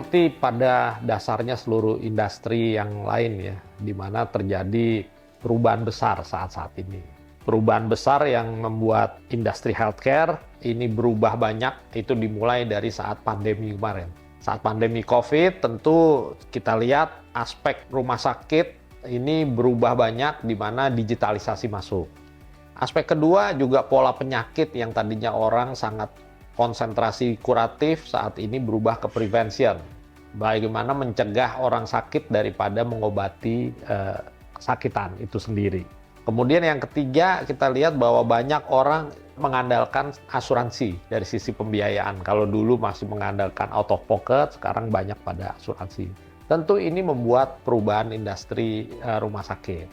seperti pada dasarnya seluruh industri yang lain ya, di mana terjadi perubahan besar saat-saat ini. Perubahan besar yang membuat industri healthcare ini berubah banyak, itu dimulai dari saat pandemi kemarin. Saat pandemi COVID tentu kita lihat aspek rumah sakit ini berubah banyak di mana digitalisasi masuk. Aspek kedua juga pola penyakit yang tadinya orang sangat konsentrasi kuratif saat ini berubah ke prevention. Bagaimana mencegah orang sakit daripada mengobati kesakitan itu sendiri. Kemudian yang ketiga kita lihat bahwa banyak orang mengandalkan asuransi dari sisi pembiayaan. Kalau dulu masih mengandalkan out of pocket, sekarang banyak pada asuransi. Tentu ini membuat perubahan industri rumah sakit.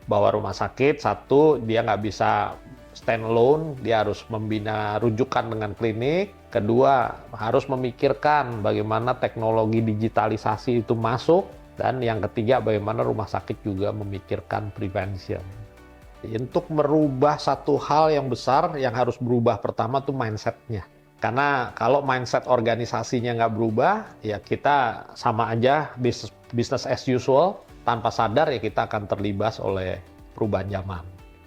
Bahwa rumah sakit, satu, dia nggak bisa stand alone, dia harus membina rujukan dengan klinik. Kedua, harus memikirkan bagaimana teknologi digitalisasi itu masuk. Dan yang ketiga, bagaimana rumah sakit juga memikirkan prevention. Untuk merubah satu hal yang besar, yang harus berubah pertama tuh mindset-nya. Karena kalau mindset organisasinya nggak berubah, ya kita sama aja business as usual, tanpa sadar ya kita akan terlibas oleh perubahan zaman.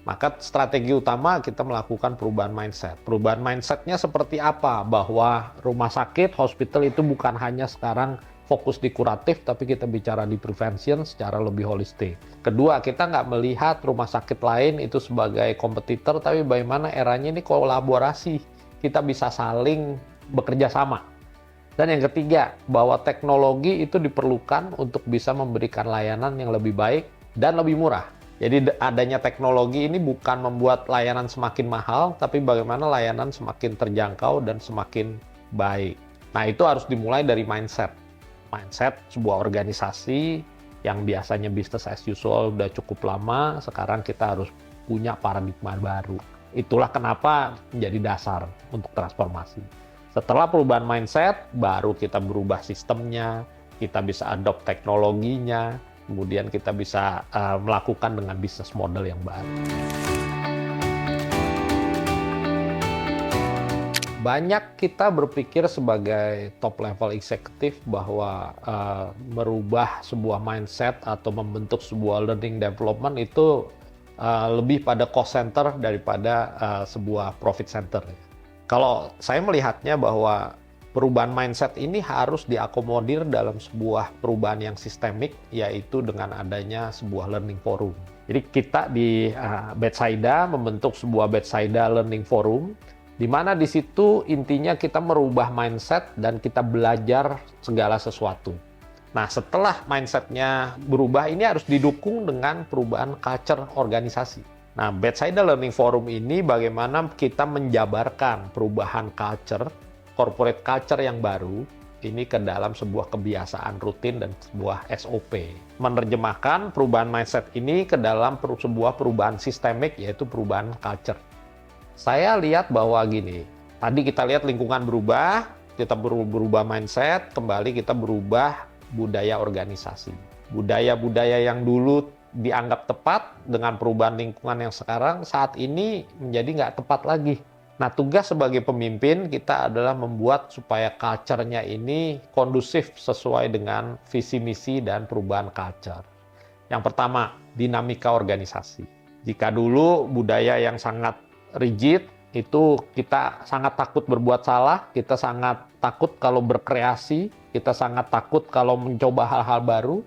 Maka strategi utama kita melakukan perubahan mindset. Perubahan mindsetnya seperti apa? Bahwa rumah sakit, hospital itu bukan hanya sekarang fokus di kuratif, tapi kita bicara di prevention secara lebih holistik. Kedua, kita nggak melihat rumah sakit lain itu sebagai kompetitor, tapi bagaimana eranya ini kolaborasi. Kita bisa saling bekerja sama. Dan yang ketiga, bahwa teknologi itu diperlukan untuk bisa memberikan layanan yang lebih baik dan lebih murah. Jadi adanya teknologi ini bukan membuat layanan semakin mahal, tapi bagaimana layanan semakin terjangkau dan semakin baik. Nah, itu harus dimulai dari mindset. Mindset sebuah organisasi yang biasanya business as usual udah cukup lama, sekarang kita harus punya paradigma baru. Itulah kenapa menjadi dasar untuk transformasi. Setelah perubahan mindset, baru kita berubah sistemnya, kita bisa adopt teknologinya, kemudian kita bisa melakukan dengan bisnis model yang baru. Banyak kita berpikir sebagai top level executive bahwa merubah sebuah mindset atau membentuk sebuah learning development itu lebih pada cost center daripada sebuah profit center. Kalau saya melihatnya bahwa perubahan mindset ini harus diakomodir dalam sebuah perubahan yang sistemik, yaitu dengan adanya sebuah learning forum. Jadi kita di Betsaida membentuk sebuah Betsaida Learning Forum, di mana di situ intinya kita merubah mindset dan kita belajar segala sesuatu. Nah, setelah mindsetnya berubah, ini harus didukung dengan perubahan culture organisasi. Nah, Betsaida Learning Forum ini bagaimana kita menjabarkan perubahan culture, corporate culture yang baru, ini ke dalam sebuah kebiasaan rutin dan sebuah SOP. Menerjemahkan perubahan mindset ini ke dalam sebuah perubahan sistemik, yaitu perubahan culture. Saya lihat bahwa gini, tadi kita lihat lingkungan berubah, kita berubah mindset, kembali kita berubah budaya organisasi. Budaya-budaya yang dulu dianggap tepat dengan perubahan lingkungan yang sekarang saat ini menjadi nggak tepat lagi. Nah, tugas sebagai pemimpin kita adalah membuat supaya culture-nya ini kondusif sesuai dengan visi misi dan perubahan culture. Yang pertama, dinamika organisasi. Jika dulu budaya yang sangat rigid, itu kita sangat takut berbuat salah, kita sangat takut kalau berkreasi, kita sangat takut kalau mencoba hal-hal baru,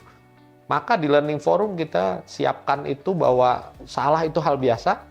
maka di Learning Forum kita siapkan itu bahwa salah itu hal biasa,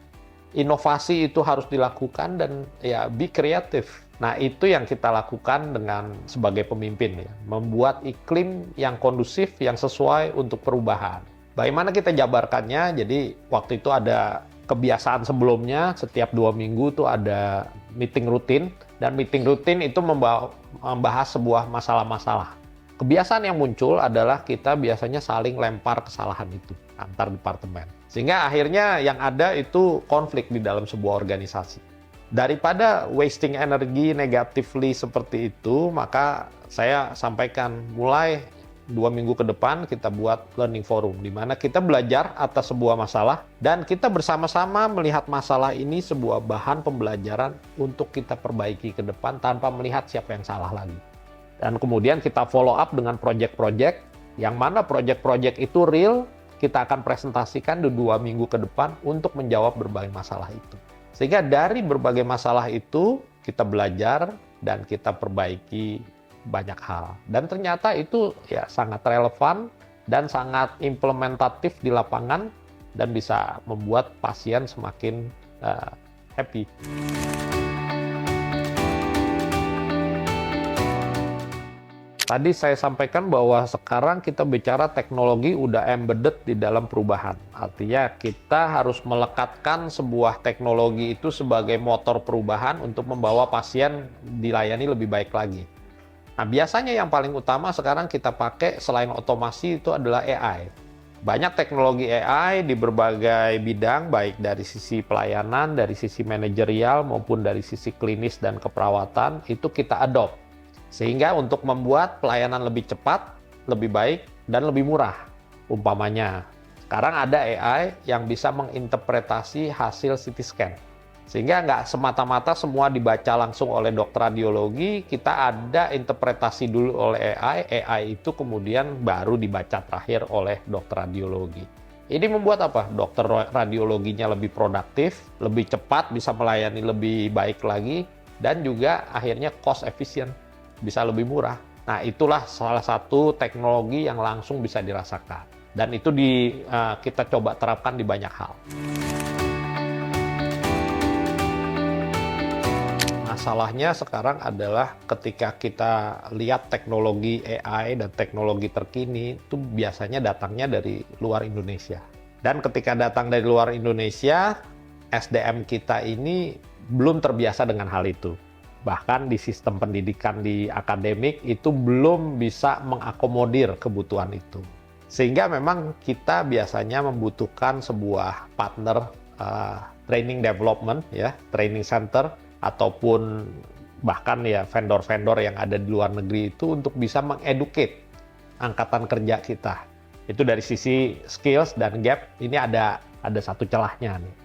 inovasi itu harus dilakukan, dan ya be kreatif. Nah, itu yang kita lakukan dengan sebagai pemimpin ya, membuat iklim yang kondusif, yang sesuai untuk perubahan. Bagaimana kita jabarkannya? Jadi waktu itu ada kebiasaan sebelumnya, setiap 2 minggu tuh ada meeting rutin, dan meeting rutin itu membahas sebuah masalah-masalah. Kebiasaan yang muncul adalah kita biasanya saling lempar kesalahan itu antar departemen. Sehingga akhirnya yang ada itu konflik di dalam sebuah organisasi. Daripada wasting energi negatively seperti itu, maka saya sampaikan mulai 2 minggu ke depan kita buat learning forum, di mana kita belajar atas sebuah masalah dan kita bersama-sama melihat masalah ini sebuah bahan pembelajaran untuk kita perbaiki ke depan tanpa melihat siapa yang salah lagi. Dan kemudian kita follow up dengan project-project, yang mana project-project itu real, kita akan presentasikan di 2 minggu ke depan untuk menjawab berbagai masalah itu. Sehingga dari berbagai masalah itu, kita belajar dan kita perbaiki banyak hal. Dan ternyata itu ya sangat relevan dan sangat implementatif di lapangan dan bisa membuat pasien semakin happy. Tadi saya sampaikan bahwa sekarang kita bicara teknologi udah embedded di dalam perubahan. Artinya kita harus melekatkan sebuah teknologi itu sebagai motor perubahan untuk membawa pasien dilayani lebih baik lagi. Nah, biasanya yang paling utama sekarang kita pakai selain otomasi itu adalah AI. Banyak teknologi AI di berbagai bidang, baik dari sisi pelayanan, dari sisi manajerial, maupun dari sisi klinis dan keperawatan, itu kita adopt. Sehingga untuk membuat pelayanan lebih cepat, lebih baik, dan lebih murah. Umpamanya, sekarang ada AI yang bisa menginterpretasi hasil CT scan. Sehingga nggak semata-mata semua dibaca langsung oleh dokter radiologi, kita ada interpretasi dulu oleh AI itu kemudian baru dibaca terakhir oleh dokter radiologi. Ini membuat apa? Dokter radiologinya lebih produktif, lebih cepat, bisa melayani lebih baik lagi, dan juga akhirnya cost efficient, bisa lebih murah. Nah, itulah salah satu teknologi yang langsung bisa dirasakan. Dan itu kita coba terapkan di banyak hal. Masalahnya sekarang adalah ketika kita lihat teknologi AI dan teknologi terkini, itu biasanya datangnya dari luar Indonesia. Dan ketika datang dari luar Indonesia, SDM kita ini belum terbiasa dengan hal itu. Bahkan di sistem pendidikan di akademik itu belum bisa mengakomodir kebutuhan itu. Sehingga memang kita biasanya membutuhkan sebuah partner training development, ya, training center, ataupun bahkan ya vendor-vendor yang ada di luar negeri itu untuk bisa mengeducate angkatan kerja kita. Itu dari sisi skills dan gap, ini ada satu celahnya nih.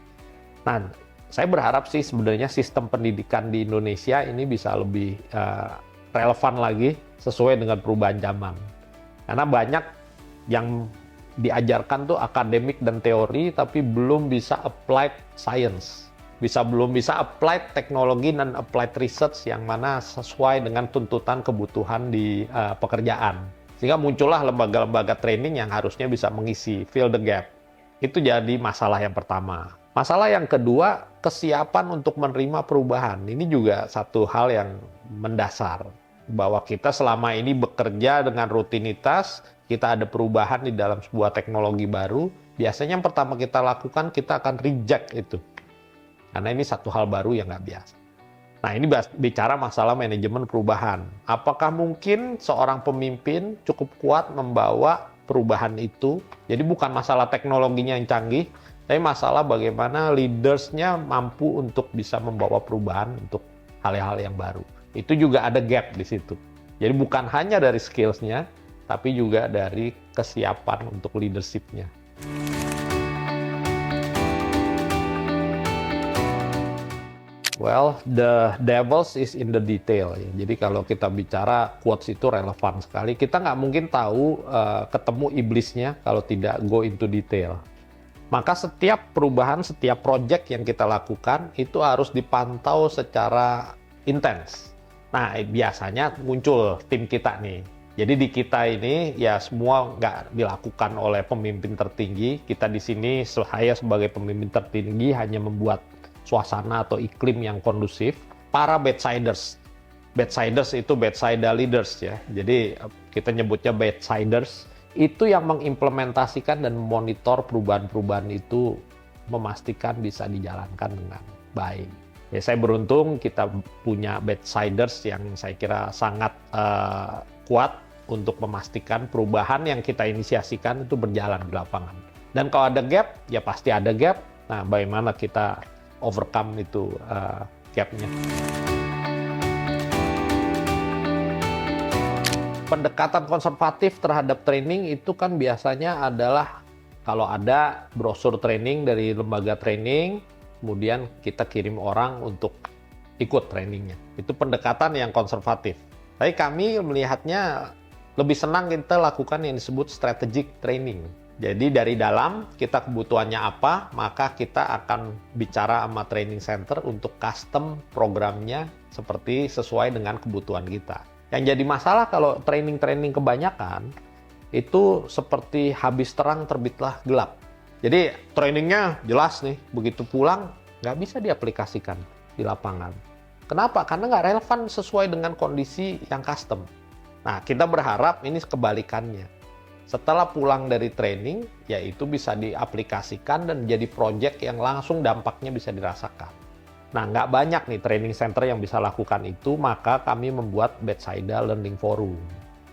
Nah, saya berharap sih sebenarnya sistem pendidikan di Indonesia ini bisa lebih relevan lagi sesuai dengan perubahan zaman. Karena banyak yang diajarkan tuh akademik dan teori, tapi belum bisa applied science. Belum bisa applied teknologi dan applied research yang mana sesuai dengan tuntutan kebutuhan di pekerjaan. Sehingga muncullah lembaga-lembaga training yang harusnya bisa mengisi, fill the gap. Itu jadi masalah yang pertama. Masalah yang kedua, kesiapan untuk menerima perubahan. Ini juga satu hal yang mendasar. Bahwa kita selama ini bekerja dengan rutinitas, kita ada perubahan di dalam sebuah teknologi baru, biasanya yang pertama kita lakukan, kita akan reject itu. Karena ini satu hal baru yang nggak biasa. Nah, ini bicara masalah manajemen perubahan. Apakah mungkin seorang pemimpin cukup kuat membawa perubahan itu? Jadi bukan masalah teknologinya yang canggih, tapi masalah bagaimana leaders-nya mampu untuk bisa membawa perubahan untuk hal-hal yang baru. Itu juga ada gap di situ. Jadi bukan hanya dari skills-nya, tapi juga dari kesiapan untuk leadership-nya. Well, the devils is in the detail. Jadi kalau kita bicara quotes itu relevan sekali. Kita nggak mungkin tahu ketemu iblisnya kalau tidak go into detail. Maka setiap perubahan, setiap project yang kita lakukan itu harus dipantau secara intens. Nah, biasanya muncul tim kita nih. Jadi di kita ini ya semua nggak dilakukan oleh pemimpin tertinggi. Kita di sini, saya sebagai pemimpin tertinggi hanya membuat suasana atau iklim yang kondusif. Para bedside itu bedside leaders ya. Jadi kita nyebutnya bedsiders. Itu yang mengimplementasikan dan memonitor perubahan-perubahan itu, memastikan bisa dijalankan dengan baik. Ya, saya beruntung kita punya bedsiders yang saya kira sangat kuat untuk memastikan perubahan yang kita inisiasikan itu berjalan di lapangan. Dan kalau ada gap, ya pasti ada gap. Nah, bagaimana kita overcome itu gap-nya. Pendekatan konservatif terhadap training itu kan biasanya adalah kalau ada brosur training dari lembaga training, kemudian kita kirim orang untuk ikut trainingnya. Itu pendekatan yang konservatif. Tapi kami melihatnya lebih senang kita lakukan yang disebut strategic training. Jadi dari dalam kita kebutuhannya apa, maka kita akan bicara sama training center untuk custom programnya seperti sesuai dengan kebutuhan kita. Yang jadi masalah kalau training-training kebanyakan, itu seperti habis terang terbitlah gelap. Jadi trainingnya jelas nih, begitu pulang nggak bisa diaplikasikan di lapangan. Kenapa? Karena nggak relevan sesuai dengan kondisi yang custom. Nah, kita berharap ini kebalikannya. Setelah pulang dari training, ya itu bisa diaplikasikan dan jadi project yang langsung dampaknya bisa dirasakan. Nah, nggak banyak nih training center yang bisa lakukan itu, maka kami membuat Bethsaida Learning Forum.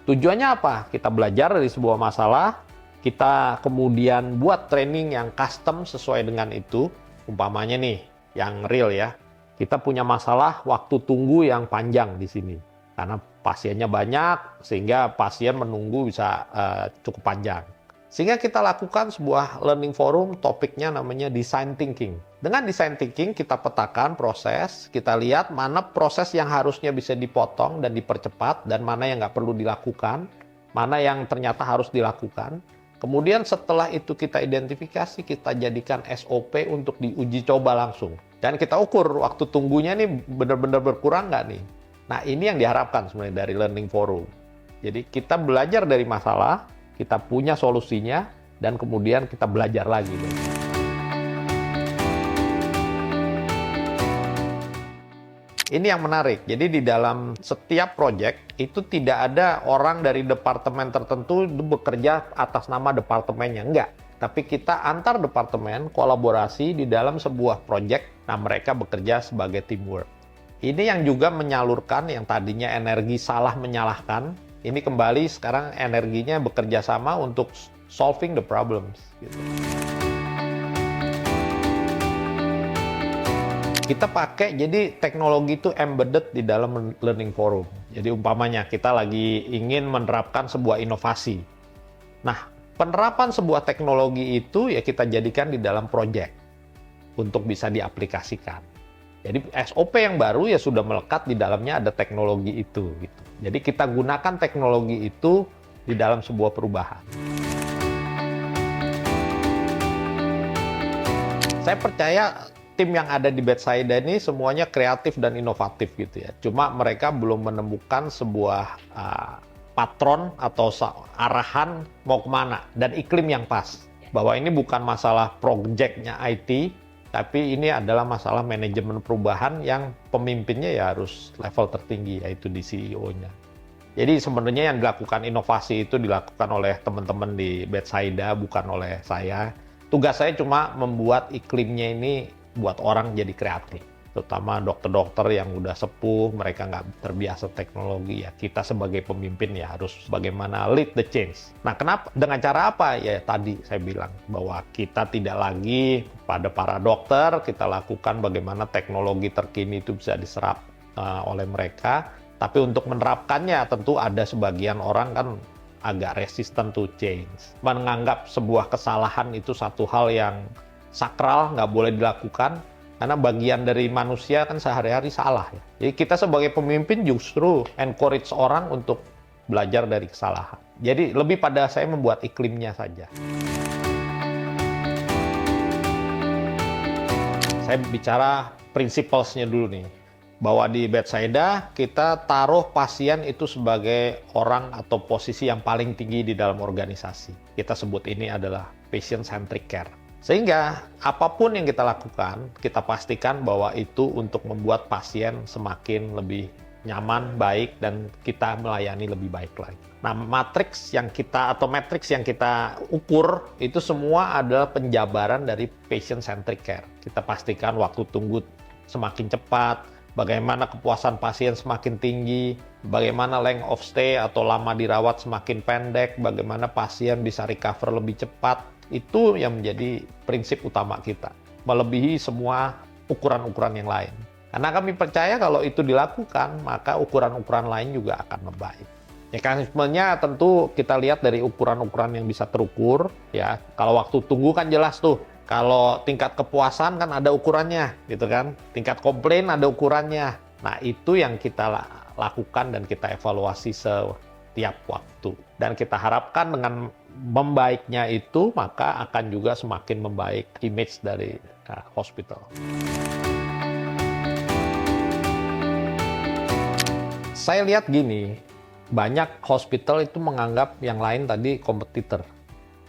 Tujuannya apa? Kita belajar dari sebuah masalah, kita kemudian buat training yang custom sesuai dengan itu. Umpamanya nih, yang real ya. Kita punya masalah waktu tunggu yang panjang di sini. Karena pasiennya banyak, sehingga pasien menunggu bisa cukup panjang. Sehingga kita lakukan sebuah learning forum, topiknya namanya design thinking. Dengan design thinking, kita petakan proses, kita lihat mana proses yang harusnya bisa dipotong dan dipercepat, dan mana yang nggak perlu dilakukan, mana yang ternyata harus dilakukan. Kemudian setelah itu kita identifikasi, kita jadikan SOP untuk diuji coba langsung. Dan kita ukur waktu tunggunya nih benar-benar berkurang nggak nih. Nah, ini yang diharapkan sebenarnya dari learning forum. Jadi kita belajar dari masalah, kita punya solusinya, dan kemudian kita belajar lagi. Ini yang menarik. Jadi di dalam setiap project itu tidak ada orang dari departemen tertentu bekerja atas nama departemennya. Enggak. Tapi kita antar departemen kolaborasi di dalam sebuah project. Nah, mereka bekerja sebagai teamwork. Ini yang juga menyalurkan yang tadinya energi salah menyalahkan, ini kembali sekarang energinya bekerja sama untuk solving the problems. Gitu. Kita pakai, jadi teknologi itu embedded di dalam learning forum. Jadi umpamanya kita lagi ingin menerapkan sebuah inovasi. Nah, penerapan sebuah teknologi itu ya kita jadikan di dalam project untuk bisa diaplikasikan. Jadi SOP yang baru ya sudah melekat di dalamnya ada teknologi itu. Gitu. Jadi kita gunakan teknologi itu di dalam sebuah perubahan. Saya percaya tim yang ada di Bethsaida ini semuanya kreatif dan inovatif gitu ya. Cuma mereka belum menemukan sebuah patron atau arahan mau kemana dan iklim yang pas. Bahwa ini bukan masalah projectnya IT, tapi ini adalah masalah manajemen perubahan yang pemimpinnya ya harus level tertinggi, yaitu di CEO-nya. Jadi sebenarnya yang dilakukan inovasi itu dilakukan oleh teman-teman di Bethsaida, bukan oleh saya. Tugas saya cuma membuat iklimnya ini buat orang jadi kreatif. Terutama dokter-dokter yang udah sepuh, mereka nggak terbiasa teknologi ya. Kita sebagai pemimpin ya harus bagaimana lead the change. Nah, kenapa? Dengan cara apa? Ya tadi saya bilang bahwa kita tidak lagi pada para dokter, kita lakukan bagaimana teknologi terkini itu bisa diserap oleh mereka. Tapi untuk menerapkannya tentu ada sebagian orang kan agak resistant to change. Menganggap sebuah kesalahan itu satu hal yang sakral, nggak boleh dilakukan. Karena bagian dari manusia kan sehari-hari salah ya. Jadi kita sebagai pemimpin justru encourage orang untuk belajar dari kesalahan. Jadi lebih pada saya membuat iklimnya saja. Saya bicara principles-nya dulu nih. Bahwa di Bethsaida kita taruh pasien itu sebagai orang atau posisi yang paling tinggi di dalam organisasi. Kita sebut ini adalah patient-centric care. Sehingga apapun yang kita lakukan, kita pastikan bahwa itu untuk membuat pasien semakin lebih nyaman, baik, dan kita melayani lebih baik lagi. Nah, matriks yang kita ukur itu semua adalah penjabaran dari patient-centric care. Kita pastikan waktu tunggu semakin cepat, bagaimana kepuasan pasien semakin tinggi, bagaimana length of stay atau lama dirawat semakin pendek, bagaimana pasien bisa recover lebih cepat. Itu yang menjadi prinsip utama kita, melebihi semua ukuran-ukuran yang lain. Karena kami percaya kalau itu dilakukan, maka ukuran-ukuran lain juga akan membaik. Mekanismenya tentu kita lihat dari ukuran-ukuran yang bisa terukur. Ya, kalau waktu tunggu kan jelas tuh. Kalau tingkat kepuasan kan ada ukurannya, gitu kan. Tingkat komplain ada ukurannya. Nah, itu yang kita lakukan dan kita evaluasi setiap waktu. Dan kita harapkan dengan membaiknya itu, maka akan juga semakin membaik image dari hospital. Saya lihat gini, banyak hospital itu menganggap yang lain tadi kompetitor.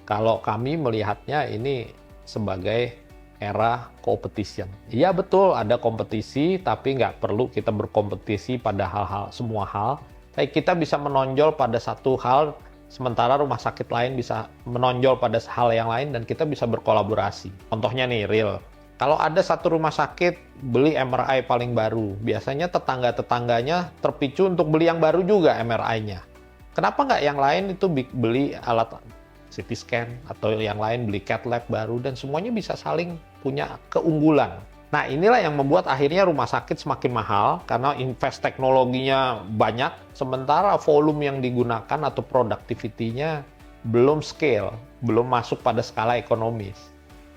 Kalau kami melihatnya ini sebagai era competition. Iya betul ada kompetisi, tapi nggak perlu kita berkompetisi pada semua hal. Tapi kita bisa menonjol pada satu hal, sementara rumah sakit lain bisa menonjol pada hal yang lain, dan kita bisa berkolaborasi. Contohnya nih, real. Kalau ada satu rumah sakit beli MRI paling baru, biasanya tetangga-tetangganya terpicu untuk beli yang baru juga MRI-nya. Kenapa nggak yang lain itu beli alat CT scan, atau yang lain beli cath lab baru, dan semuanya bisa saling punya keunggulan. Nah, inilah yang membuat akhirnya rumah sakit semakin mahal karena invest teknologinya banyak, sementara volume yang digunakan atau productivity-nya belum scale, belum masuk pada skala ekonomis.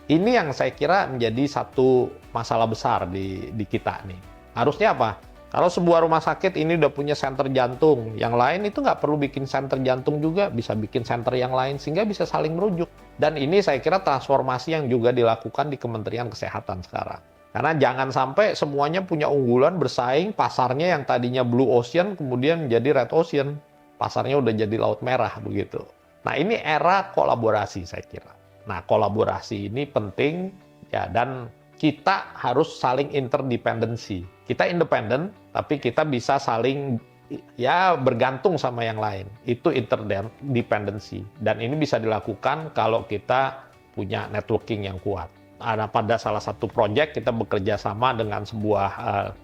Ini yang saya kira menjadi satu masalah besar di kita nih. Harusnya apa? Kalau sebuah rumah sakit ini udah punya center jantung, yang lain itu nggak perlu bikin center jantung juga, bisa bikin center yang lain, sehingga bisa saling merujuk. Dan ini saya kira transformasi yang juga dilakukan di Kementerian Kesehatan sekarang. Karena jangan sampai semuanya punya unggulan bersaing, pasarnya yang tadinya blue ocean, kemudian menjadi red ocean. Pasarnya udah jadi laut merah begitu. Nah, ini era kolaborasi saya kira. Nah, kolaborasi ini penting, ya, dan kita harus saling interdependensi. Kita independen, tapi kita bisa saling bergantung sama yang lain. Itu interdependency. Dan ini bisa dilakukan kalau kita punya networking yang kuat. Pada salah satu proyek kita bekerja sama dengan sebuah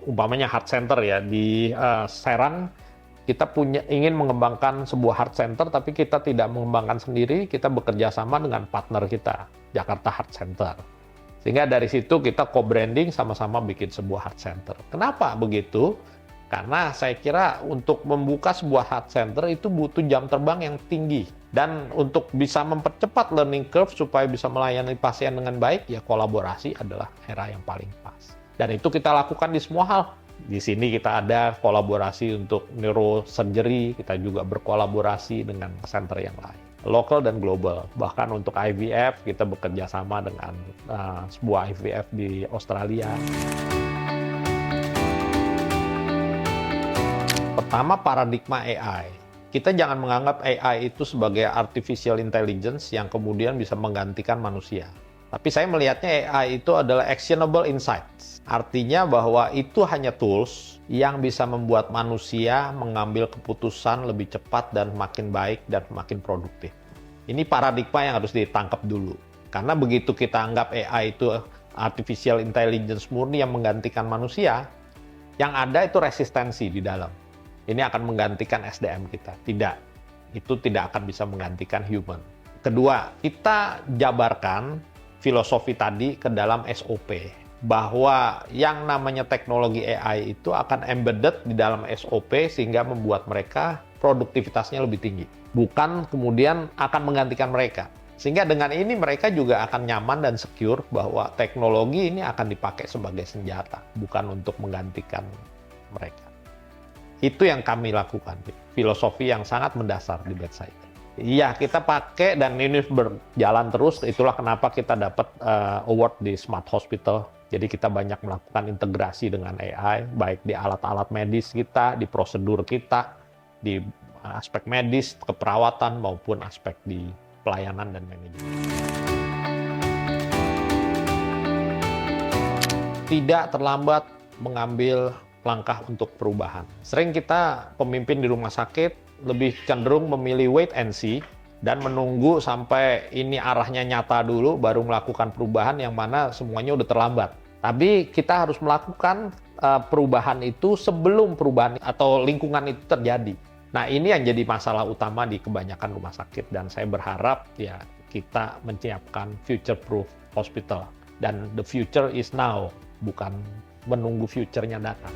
umpamanya heart center ya di Serang. Kita ingin mengembangkan sebuah heart center, tapi kita tidak mengembangkan sendiri, kita bekerja sama dengan partner kita, Jakarta Heart Center. Sehingga dari situ kita co-branding, sama-sama bikin sebuah heart center. Kenapa begitu? Karena saya kira untuk membuka sebuah heart center itu butuh jam terbang yang tinggi. Dan untuk bisa mempercepat learning curve supaya bisa melayani pasien dengan baik, ya kolaborasi adalah era yang paling pas. Dan itu kita lakukan di semua hal. Di sini kita ada kolaborasi untuk neurosurgery, kita juga berkolaborasi dengan center yang lain, lokal dan global. Bahkan untuk IVF, kita bekerja sama dengan sebuah IVF di Australia. Pertama, paradigma AI. Kita jangan menganggap AI itu sebagai artificial intelligence yang kemudian bisa menggantikan manusia. Tapi saya melihatnya AI itu adalah actionable insights. Artinya bahwa itu hanya tools yang bisa membuat manusia mengambil keputusan lebih cepat dan makin baik dan makin produktif. Ini paradigma yang harus ditangkap dulu. Karena begitu kita anggap AI itu artificial intelligence murni yang menggantikan manusia, yang ada itu resistensi di dalam. Ini akan menggantikan SDM kita. Tidak. Itu tidak akan bisa menggantikan human. Kedua, kita jabarkan filosofi tadi ke dalam SOP, bahwa yang namanya teknologi AI itu akan embedded di dalam SOP sehingga membuat mereka produktivitasnya lebih tinggi, bukan kemudian akan menggantikan mereka. Sehingga dengan ini mereka juga akan nyaman dan secure bahwa teknologi ini akan dipakai sebagai senjata, bukan untuk menggantikan mereka. Itu yang kami lakukan, filosofi yang sangat mendasar di bedside. Iya, kita pakai dan ini berjalan terus. Itulah kenapa kita dapat award di Smart Hospital. Jadi kita banyak melakukan integrasi dengan AI, baik di alat-alat medis kita, di prosedur kita, di aspek medis, keperawatan, maupun aspek di pelayanan dan manajemen. Tidak terlambat mengambil langkah untuk perubahan. Sering kita pemimpin di rumah sakit lebih cenderung memilih wait and see dan menunggu sampai ini arahnya nyata dulu baru melakukan perubahan, yang mana semuanya udah terlambat. Tapi kita harus melakukan perubahan itu sebelum perubahan atau lingkungan itu terjadi. Nah, ini yang jadi masalah utama di kebanyakan rumah sakit, dan saya berharap ya kita menyiapkan future proof hospital, dan the future is now, bukan menunggu future-nya datang.